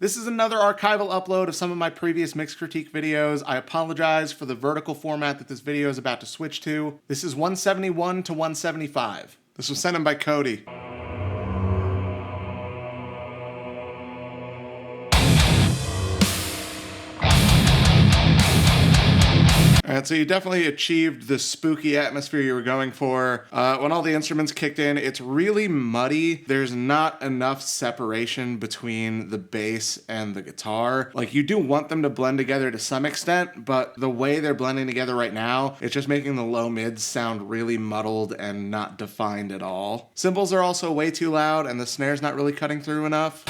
This is another archival upload of some of my previous mix critique videos. I apologize for the vertical format that this video is about to switch to. This is 171 to 175. This was sent in by Cody. Alright, so you definitely achieved the spooky atmosphere you were going for. When all the instruments kicked in, it's really muddy. There's not enough separation between the bass and the guitar. Like, you do want them to blend together to some extent, but the way they're blending together right now, it's just making the low mids sound really muddled and not defined at all. Cymbals are also way too loud, and the snare's not really cutting through enough.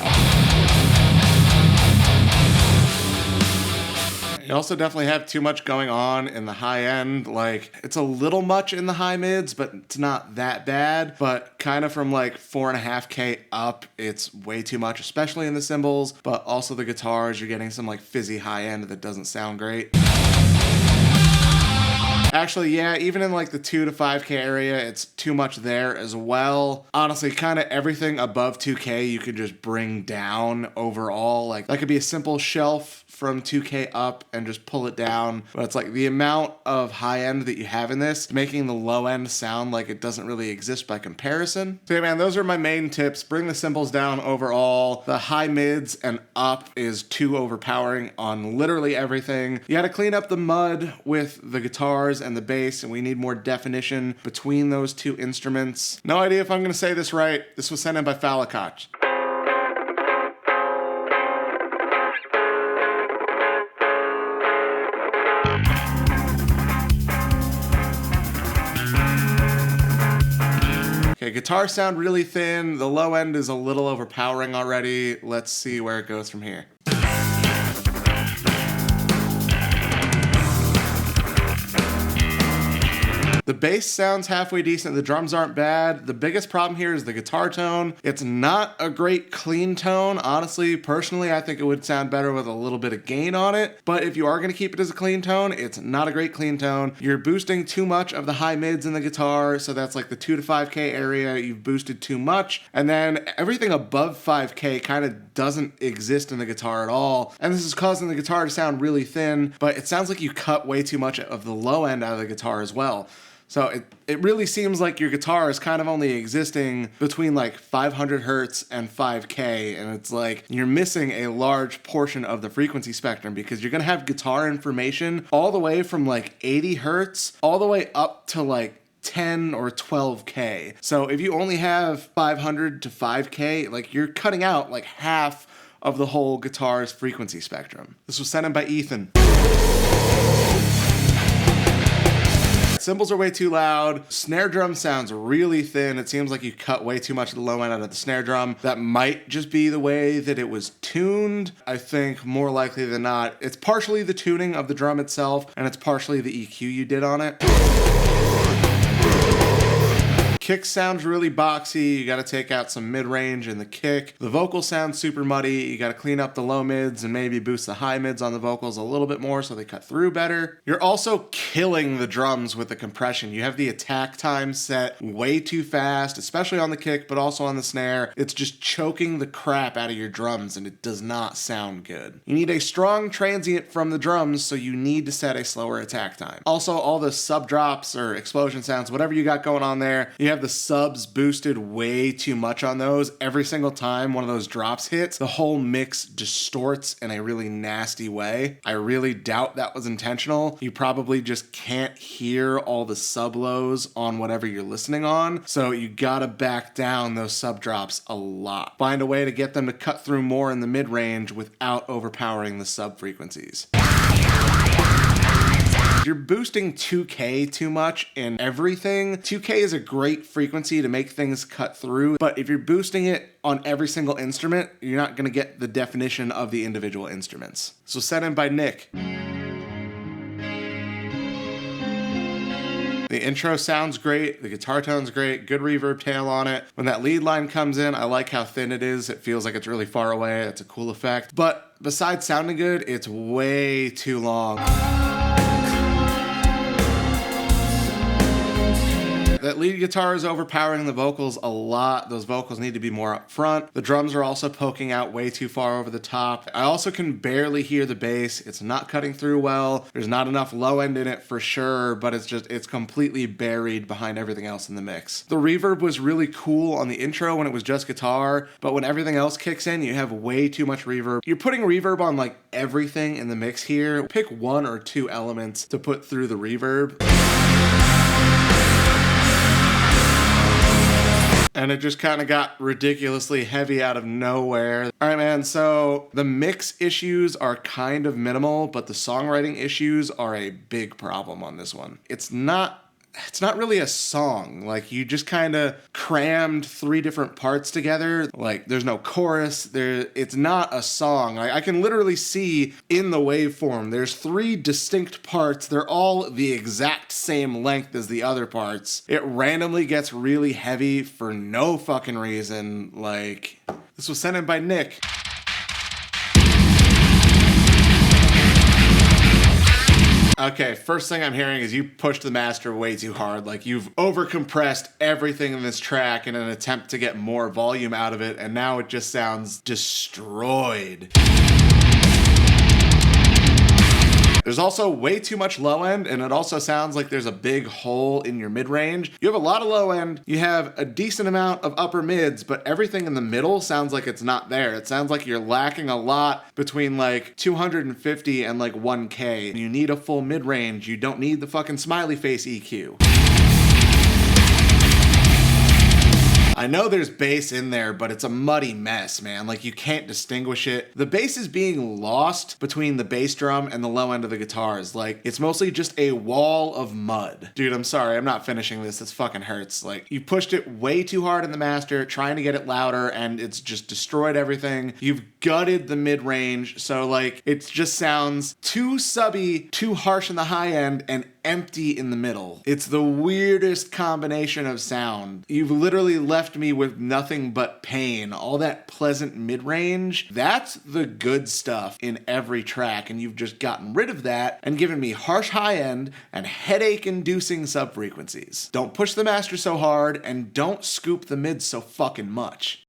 You also definitely have too much going on in the high end. Like, it's a little much in the high mids, but it's not that bad. But kind of from like 4.5K up, it's way too much, especially in the cymbals, but also the guitars. You're getting some like fizzy high end that doesn't sound great. Actually, yeah, even in like the 2 to 5K area, it's too much there as well. Honestly, kind of everything above 2K you could just bring down overall. Like, that could be a simple shelf from 2K up and just pull it down. But it's like the amount of high end that you have in this, making the low end sound like it doesn't really exist by comparison. So yeah, man, those are my main tips. Bring the cymbals down overall. The high mids and up is too overpowering on literally everything. You gotta clean up the mud with the guitars and the bass, and we need more definition between those two instruments. No idea if I'm gonna say this right. This was sent in by Falakach. Okay, guitars sound really thin. The low end is a little overpowering already. Let's see where it goes from here. The bass sounds halfway decent. The drums aren't bad. The biggest problem here is the guitar tone. It's not a great clean tone. Honestly, personally, I think it would sound better with a little bit of gain on it. But if you are going to keep it as a clean tone, it's not a great clean tone. You're boosting too much of the high mids in the guitar. So that's like the 2 to 5K area. You've boosted too much. And then everything above 5K kind of doesn't exist in the guitar at all. And this is causing the guitar to sound really thin. But it sounds like you cut way too much of the low end out of the guitar as well. So it really seems like your guitar is kind of only existing between like 500 hertz and 5K, and it's like you're missing a large portion of the frequency spectrum because you're gonna have guitar information all the way from like 80 hertz all the way up to like 10 or 12K. So if you only have 500 to 5K, like you're cutting out like half of the whole guitar's frequency spectrum. This was sent in by Ethan. Cymbals are way too loud. Snare drum sounds really thin. It seems like you cut way too much of the low end out of the snare drum. That might just be the way that it was tuned. I think more likely than not, it's partially the tuning of the drum itself, and it's partially the EQ you did on it. Kick sounds really boxy. You got to take out some mid-range in the kick. The vocals sound super muddy. You got to clean up the low mids and maybe boost the high mids on the vocals a little bit more so they cut through better. You're also killing the drums with the compression. You have the attack time set way too fast, especially on the kick, but also on the snare. It's just choking the crap out of your drums, and it does not sound good. You need a strong transient from the drums, so you need to set a slower attack time. Also, all the sub drops or explosion sounds, whatever you got going on there, you have the subs boosted way too much on those. Every single time one of those drops hits, the whole mix distorts in a really nasty way. I really doubt that was intentional. You probably just can't hear all the sub lows on whatever you're listening on, so you gotta back down those sub drops a lot. Find a way to get them to cut through more in the mid-range without overpowering the sub frequencies. You're boosting 2K too much in everything. 2K is a great frequency to make things cut through, but if you're boosting it on every single instrument, you're not gonna get the definition of the individual instruments. So sent in by Nick. The intro sounds great, the guitar tone's great, good reverb tail on it. When that lead line comes in, I like how thin it is. It feels like it's really far away. It's a cool effect. But besides sounding good, it's way too long. That lead guitar is overpowering the vocals a lot. Those vocals need to be more up front. The drums are also poking out way too far over the top. I also can barely hear the bass. It's not cutting through well. There's not enough low end in it for sure, but it's completely buried behind everything else in the mix. The reverb was really cool on the intro when it was just guitar, but when everything else kicks in, you have way too much reverb. You're putting reverb on like everything in the mix here. Pick one or two elements to put through the reverb. And it just kind of got ridiculously heavy out of nowhere. All right, man, so the mix issues are kind of minimal, but the songwriting issues are a big problem on this one. It's not really a song. Like, you just kind of crammed three different parts together. Like, there's no chorus. It's not a song. I can literally see in the waveform, there's three distinct parts. They're all the exact same length as the other parts. It randomly gets really heavy for no fucking reason. Like, this was sent in by Nick. Okay, first thing I'm hearing is you pushed the master way too hard. Like, you've overcompressed everything in this track in an attempt to get more volume out of it, and now it just sounds destroyed. There's also way too much low end, and it also sounds like there's a big hole in your mid-range. You have a lot of low end, you have a decent amount of upper mids, but everything in the middle sounds like it's not there. It sounds like you're lacking a lot between like 250 and like 1K. You need a full mid-range. You don't need the fucking smiley face EQ. I know there's bass in there, but it's a muddy mess, man. Like, you can't distinguish it. The bass is being lost between the bass drum and the low end of the guitars. Like, it's mostly just a wall of mud. Dude, I'm sorry, I'm not finishing this. This fucking hurts. Like, you pushed it way too hard in the master, trying to get it louder, and it's just destroyed everything. You've gutted the mid-range, so like, it just sounds too subby, too harsh in the high end, and empty in the middle. It's the weirdest combination of sound. You've literally left me with nothing but pain. All that pleasant mid-range, that's the good stuff in every track, and you've just gotten rid of that and given me harsh high end and headache-inducing sub-frequencies. Don't push the master so hard, and don't scoop the mids so fucking much.